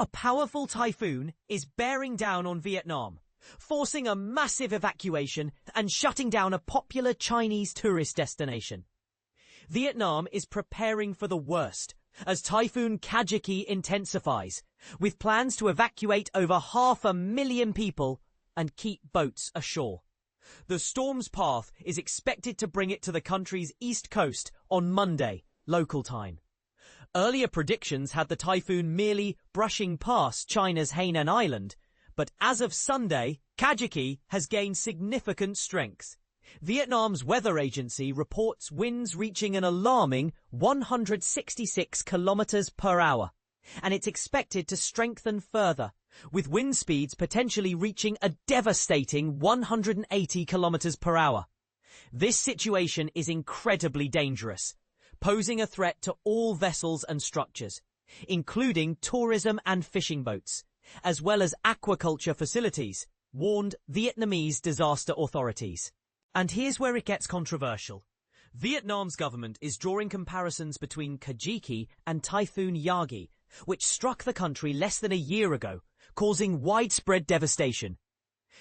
A powerful typhoon is bearing down on Vietnam, forcing a massive evacuation and shutting down a popular Chinese tourist destination. Vietnam is preparing for the worst as Typhoon Kajiki intensifies, with plans to evacuate over 500,000 people and keep boats ashore. The storm's path is expected to bring it to the country's east coast on Monday, local time. Earlier predictions had the typhoon merely brushing past China's Hainan island, but as of Sunday, Kajiki has gained significant strength. Vietnam's weather agency reports winds reaching an alarming 166 kilometers per hour, and it's expected to strengthen further, with wind speeds potentially reaching a devastating 180 kilometers per hour. This situation is incredibly dangerous, posing a threat to all vessels and structures, including tourism and fishing boats, as well as aquaculture facilities, warned Vietnamese disaster authorities. And here's where it gets controversial. Vietnam's government is drawing comparisons between Kajiki and Typhoon Yagi, which struck the country less than a year ago, causing widespread devastation.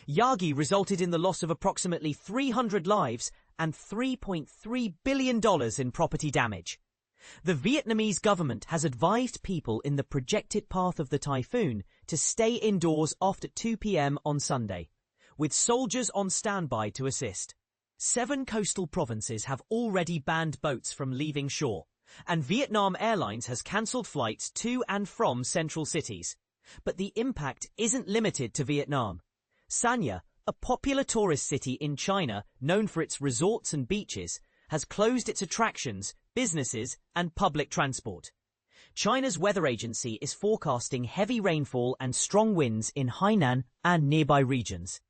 Yagi resulted in the loss of approximately 300 lives and $3.3 billion in property damage. The Vietnamese government has advised people in the projected path of the typhoon to stay indoors after 2 p.m. on Sunday, with soldiers on standby to assist. 7 coastal provinces have already banned boats from leaving shore, and Vietnam Airlines has cancelled flights to and from central cities. But the impact isn't limited to Vietnam. Sanya, a popular tourist city in China known for its resorts and beaches, has closed its attractions, businesses, and public transport. China's weather agency is forecasting heavy rainfall and strong winds in Hainan and nearby regions,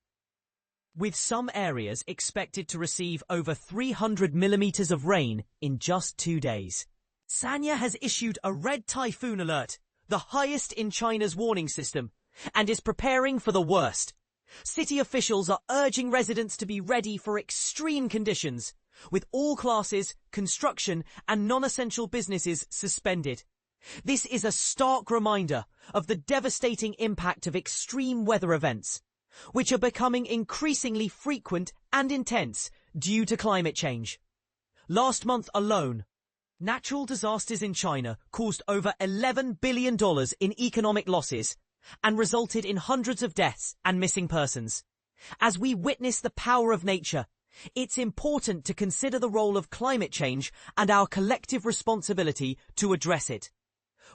with some areas expected to receive over 300 millimeters of rain in just 2 days. Sanya has issued a red typhoon alert, the highest in China's warning system, and is preparing for the worst. City officials are urging residents to be ready for extreme conditions, with all classes, construction, and non-essential businesses suspended. This is a stark reminder of the devastating impact of extreme weather events, which are becoming increasingly frequent and intense due to climate change. Last month alone, natural disasters in China caused over $11 billion in economic losses and resulted in hundreds of deaths and missing persons. As we witness the power of nature, it's important to consider the role of climate change and our collective responsibility to address it.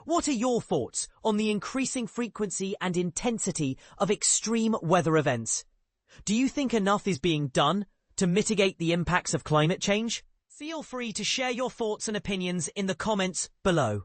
What are your thoughts on the increasing frequency and intensity of extreme weather events? Do you think enough is being done to mitigate the impacts of climate change? Feel free to share your thoughts and opinions in the comments below.